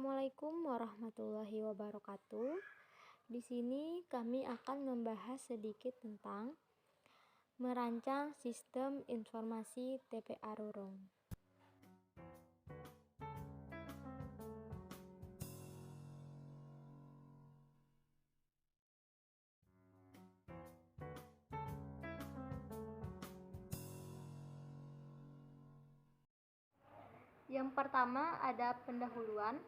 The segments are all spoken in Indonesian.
Assalamualaikum warahmatullahi wabarakatuh. Di sini kami akan membahas sedikit tentang merancang sistem informasi TPA Rorong. Yang pertama ada pendahuluan.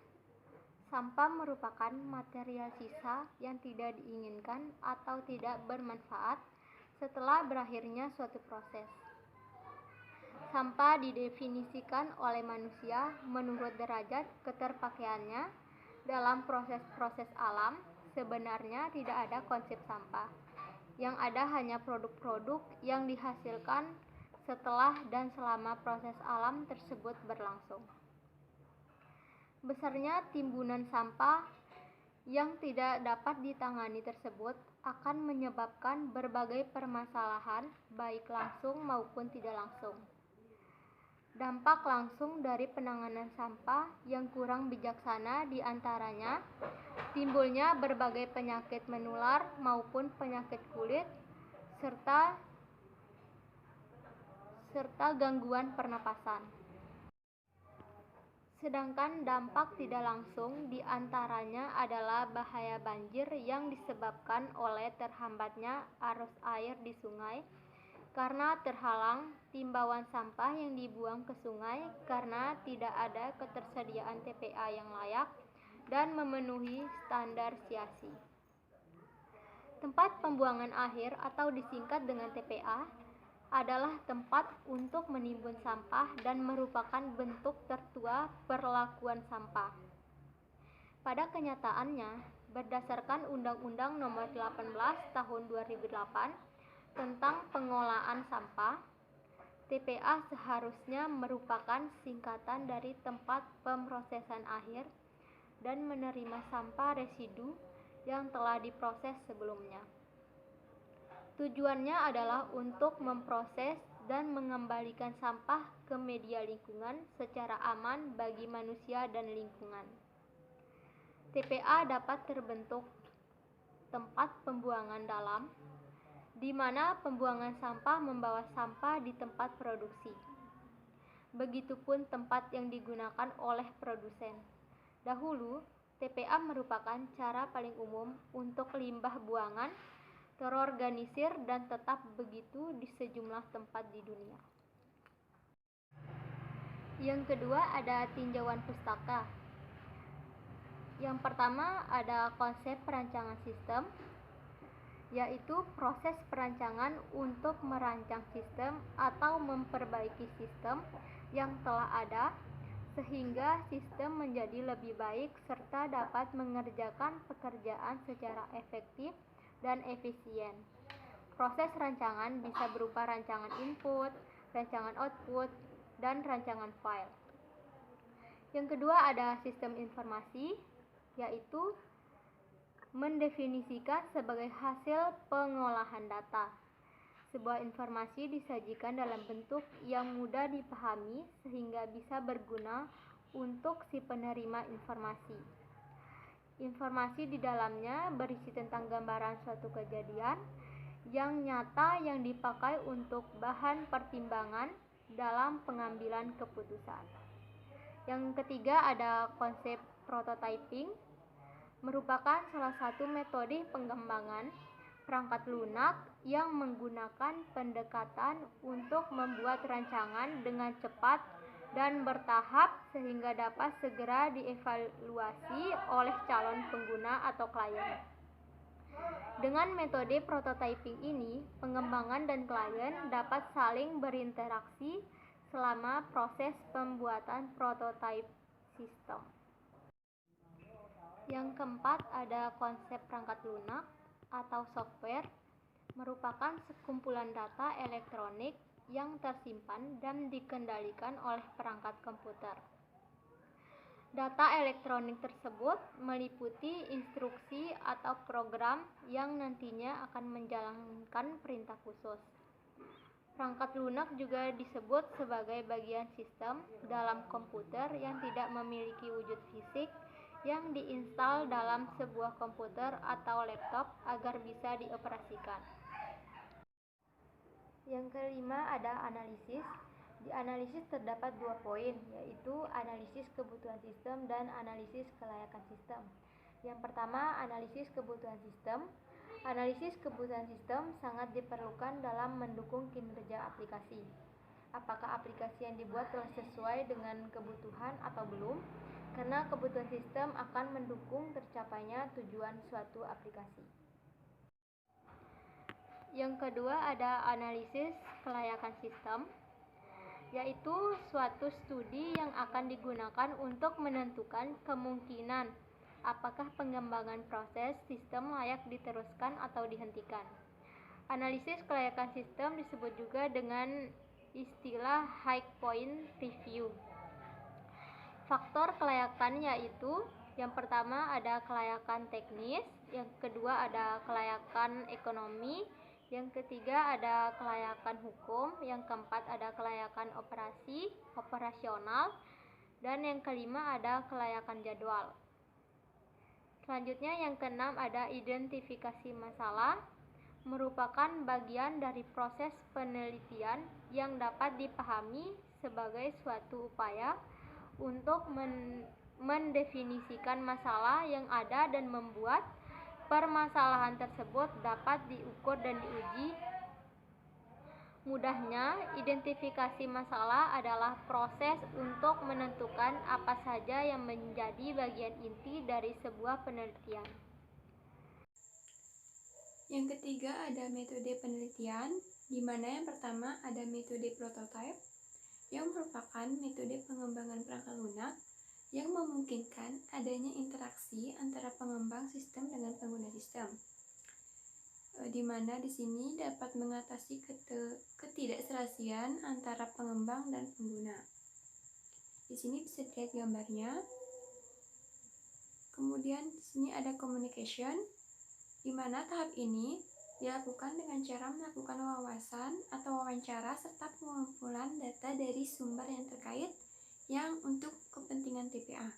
Sampah merupakan material sisa yang tidak diinginkan atau tidak bermanfaat setelah berakhirnya suatu proses. Sampah didefinisikan oleh manusia menurut derajat keterpakaiannya dalam proses-proses alam. Sebenarnya tidak ada konsep sampah. Yang ada hanya produk-produk yang dihasilkan setelah dan selama proses alam tersebut berlangsung. Besarnya timbunan sampah yang tidak dapat ditangani tersebut akan menyebabkan berbagai permasalahan, baik langsung maupun tidak langsung. Dampak langsung dari penanganan sampah yang kurang bijaksana diantaranya timbulnya berbagai penyakit menular maupun penyakit kulit, serta gangguan pernapasan. Sedangkan dampak tidak langsung diantaranya adalah bahaya banjir yang disebabkan oleh terhambatnya arus air di sungai karena terhalang timbauan sampah yang dibuang ke sungai karena tidak ada ketersediaan TPA yang layak dan memenuhi standar SIASI. Tempat pembuangan akhir atau disingkat dengan TPA adalah tempat untuk menimbun sampah dan merupakan bentuk tertua perlakuan sampah. Pada kenyataannya, berdasarkan Undang-Undang Nomor 18 Tahun 2008 tentang Pengelolaan Sampah, TPA seharusnya merupakan singkatan dari tempat pemrosesan akhir dan menerima sampah residu yang telah diproses sebelumnya. Tujuannya adalah untuk memproses dan mengembalikan sampah ke media lingkungan secara aman bagi manusia dan lingkungan. TPA dapat terbentuk tempat pembuangan dalam, di mana pembuangan sampah membawa sampah di tempat produksi. Begitupun tempat yang digunakan oleh produsen. Dahulu, TPA merupakan cara paling umum untuk limbah buangan terorganisir dan tetap begitu di sejumlah tempat di dunia. Yang kedua ada tinjauan pustaka. Yang pertama ada konsep perancangan sistem, yaitu proses perancangan untuk merancang sistem atau memperbaiki sistem yang telah ada sehingga sistem menjadi lebih baik serta dapat mengerjakan pekerjaan secara efektif dan efisien. Proses rancangan bisa berupa rancangan input, rancangan output, dan rancangan file. Yang kedua ada sistem informasi, yaitu mendefinisikan sebagai hasil pengolahan data. Sebuah informasi disajikan dalam bentuk yang mudah dipahami sehingga bisa berguna untuk si penerima informasi. Informasi di dalamnya berisi tentang gambaran suatu kejadian yang nyata yang dipakai untuk bahan pertimbangan dalam pengambilan keputusan. Yang ketiga ada konsep prototyping, merupakan salah satu metode pengembangan perangkat lunak yang menggunakan pendekatan untuk membuat rancangan dengan cepat dan bertahap sehingga dapat segera dievaluasi oleh calon pengguna atau klien. Dengan metode prototyping ini, pengembangan dan klien dapat saling berinteraksi selama proses pembuatan prototype sistem. Yang keempat ada konsep perangkat lunak atau software, merupakan sekumpulan data elektronik yang tersimpan dan dikendalikan oleh perangkat komputer. Data elektronik tersebut meliputi instruksi atau program yang nantinya akan menjalankan perintah khusus. Perangkat lunak juga disebut sebagai bagian sistem dalam komputer yang tidak memiliki wujud fisik yang diinstal dalam sebuah komputer atau laptop agar bisa dioperasikan. Yang kelima ada analisis. Di analisis terdapat 2 poin, yaitu analisis kebutuhan sistem dan analisis kelayakan sistem. Yang pertama, analisis kebutuhan sistem. Analisis kebutuhan sistem sangat diperlukan dalam mendukung kinerja aplikasi. Apakah aplikasi yang dibuat telah sesuai dengan kebutuhan atau belum? Karena kebutuhan sistem akan mendukung tercapainya tujuan suatu aplikasi. Yang kedua ada analisis kelayakan sistem, yaitu suatu studi yang akan digunakan untuk menentukan kemungkinan apakah pengembangan proses sistem layak diteruskan atau dihentikan. Analisis kelayakan sistem disebut juga dengan istilah high point review. Faktor kelayakan yaitu yang pertama ada kelayakan teknis, yang kedua ada kelayakan ekonomi, yang ketiga ada kelayakan hukum, yang keempat ada kelayakan operasional, dan yang kelima ada kelayakan jadwal. Selanjutnya yang keenam ada identifikasi masalah, merupakan bagian dari proses penelitian yang dapat dipahami sebagai suatu upaya untuk mendefinisikan masalah yang ada dan membuat permasalahan tersebut dapat diukur dan diuji. Mudahnya, identifikasi masalah adalah proses untuk menentukan apa saja yang menjadi bagian inti dari sebuah penelitian. Yang ketiga ada metode penelitian, di mana yang pertama ada metode prototype, yang merupakan metode pengembangan perangkat lunak yang memungkinkan adanya interaksi antara pengembang sistem dengan pengguna sistem. Di mana di sini dapat mengatasi ketidakserasian antara pengembang dan pengguna. Di sini bisa dilihat gambarnya. Kemudian di sini ada communication, di mana tahap ini dilakukan dengan cara melakukan wawasan atau wawancara serta pengumpulan data dari sumber yang terkait yang untuk kepentingan TPA.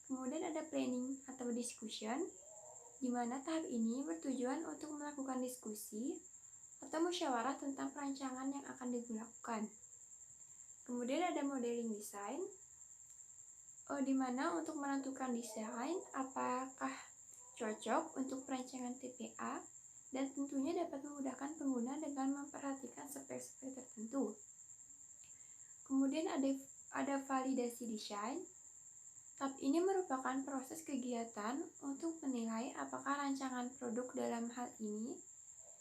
Kemudian ada planning atau discussion, di mana tahap ini bertujuan untuk melakukan diskusi atau musyawarah tentang perancangan yang akan dilakukan. Kemudian ada modeling design, di mana untuk menentukan desain apakah cocok untuk perancangan TPA dan tentunya dapat memudahkan pengguna dengan memperhatikan spek-spek tertentu. Kemudian ada validasi desain. Tahap ini merupakan proses kegiatan untuk menilai apakah rancangan produk dalam hal ini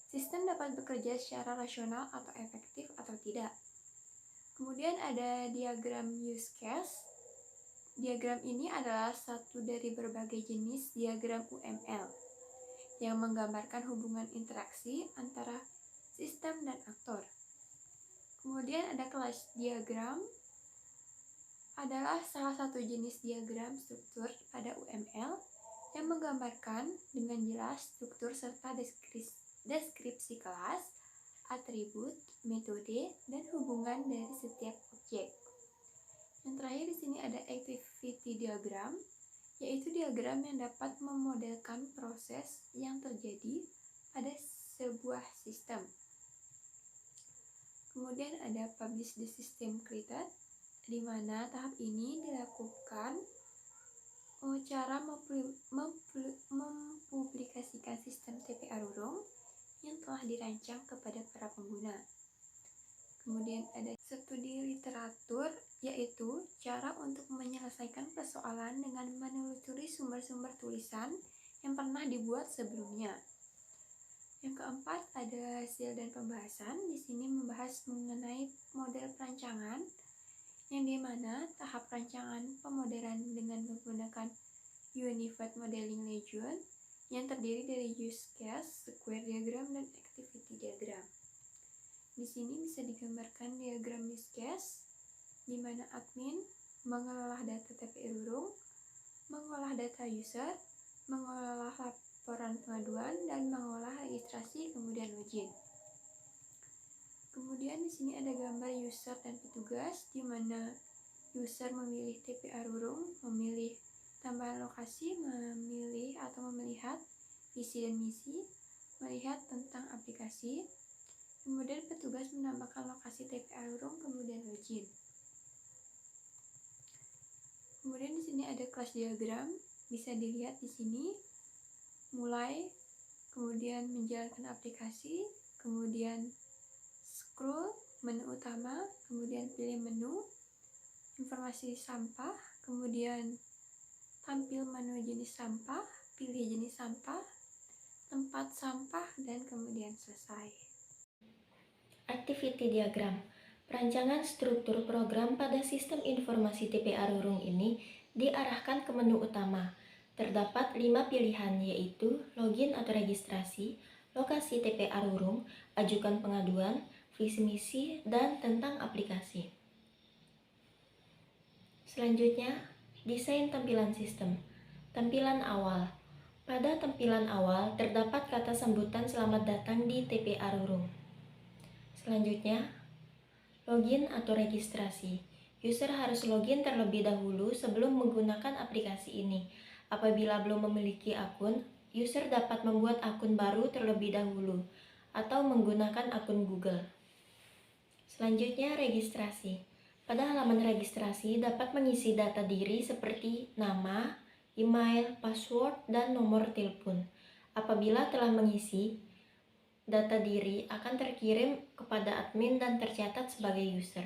sistem dapat bekerja secara rasional atau efektif atau tidak. Kemudian ada diagram use case. Diagram ini adalah satu dari berbagai jenis diagram UML yang menggambarkan hubungan interaksi antara sistem dan aktor. Kemudian ada class diagram, adalah salah satu jenis diagram struktur pada UML yang menggambarkan dengan jelas struktur serta deskripsi kelas, atribut, metode, dan hubungan dari setiap objek. Yang terakhir di sini ada activity diagram, yaitu diagram yang dapat memodelkan proses yang terjadi pada sebuah sistem. Kemudian ada publish the system created, di mana tahap ini dilakukan cara mempublikasikan sistem TPA Rurung yang telah dirancang kepada para pengguna. Kemudian ada studi literatur, yaitu cara untuk menyelesaikan persoalan dengan menelusuri sumber-sumber tulisan yang pernah dibuat sebelumnya. Yang keempat ada hasil dan pembahasan. Di sini membahas mengenai model perancangan, yang dimana tahap rancangan pemodelan dengan menggunakan Unified Modeling Region yang terdiri dari use case, square diagram, dan activity diagram. Di sini bisa digambarkan diagram use case, di mana admin mengelola data TPA Rurung, mengolah data user, mengolah laporan pengaduan, dan mengolah registrasi kemudian login. Kemudian di sini ada gambar user dan petugas, di mana user memilih TPA Rurung, memilih tambah penambahan lokasi, memilih atau melihat visi dan misi, melihat tentang aplikasi. Kemudian petugas menambahkan lokasi TPA Rurung, kemudian login. Kemudian di sini ada kelas diagram, bisa dilihat di sini. Mulai, kemudian menjalankan aplikasi, kemudian scroll menu utama, kemudian pilih menu, informasi sampah, kemudian tampil menu jenis sampah, pilih jenis sampah, tempat sampah, dan kemudian selesai. Activity diagram. Perancangan struktur program pada sistem informasi TPA Rurung ini diarahkan ke menu utama. Terdapat 5 pilihan, yaitu login atau registrasi, lokasi TPA Rurung, ajukan pengaduan, visi misi, dan tentang aplikasi. Selanjutnya, desain tampilan sistem. Tampilan awal. Pada tampilan awal terdapat kata sambutan selamat datang di TPA Rurung. Selanjutnya, login atau registrasi. User harus login terlebih dahulu sebelum menggunakan aplikasi ini. Apabila belum memiliki akun, user dapat membuat akun baru terlebih dahulu atau menggunakan akun Google. Selanjutnya, registrasi. Pada halaman registrasi dapat mengisi data diri seperti nama, email, password, dan nomor telepon. Apabila telah mengisi, data diri akan terkirim kepada admin dan tercatat sebagai user.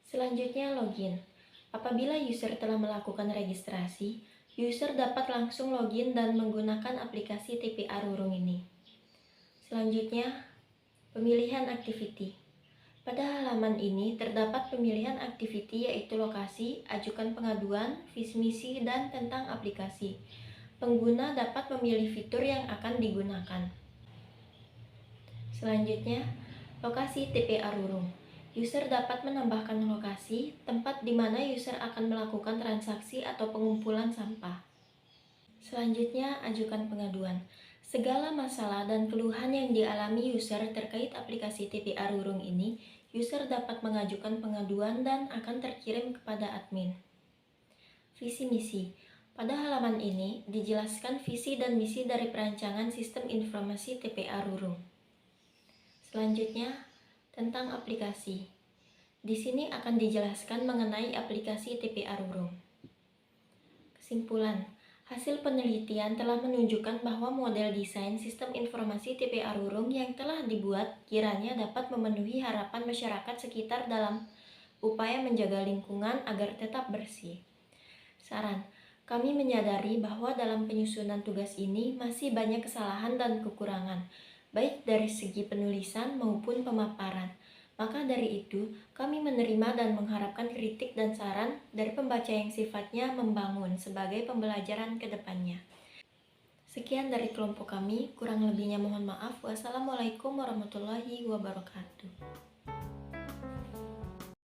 Selanjutnya, login. Apabila user telah melakukan registrasi, user dapat langsung login dan menggunakan aplikasi TPA Rurung ini. Selanjutnya, pemilihan activity. Pada halaman ini terdapat pemilihan activity, yaitu lokasi, ajukan pengaduan, visi misi, dan tentang aplikasi. Pengguna dapat memilih fitur yang akan digunakan. Selanjutnya, lokasi TPA Rurung. User dapat menambahkan lokasi, tempat di mana user akan melakukan transaksi atau pengumpulan sampah. Selanjutnya, ajukan pengaduan. Segala masalah dan keluhan yang dialami user terkait aplikasi TPA Rurung ini, user dapat mengajukan pengaduan dan akan terkirim kepada admin. Visi misi. Pada halaman ini dijelaskan visi dan misi dari perancangan sistem informasi TPA Rurung. Selanjutnya, tentang aplikasi. Di sini akan dijelaskan mengenai aplikasi TPA Rurung. Kesimpulan. Hasil penelitian telah menunjukkan bahwa model desain sistem informasi TPA Rurung yang telah dibuat kiranya dapat memenuhi harapan masyarakat sekitar dalam upaya menjaga lingkungan agar tetap bersih. Saran, kami menyadari bahwa dalam penyusunan tugas ini masih banyak kesalahan dan kekurangan, baik dari segi penulisan maupun pemaparan. Maka dari itu, kami menerima dan mengharapkan kritik dan saran dari pembaca yang sifatnya membangun sebagai pembelajaran ke depannya. Sekian dari kelompok kami, kurang lebihnya mohon maaf. Wassalamualaikum warahmatullahi wabarakatuh.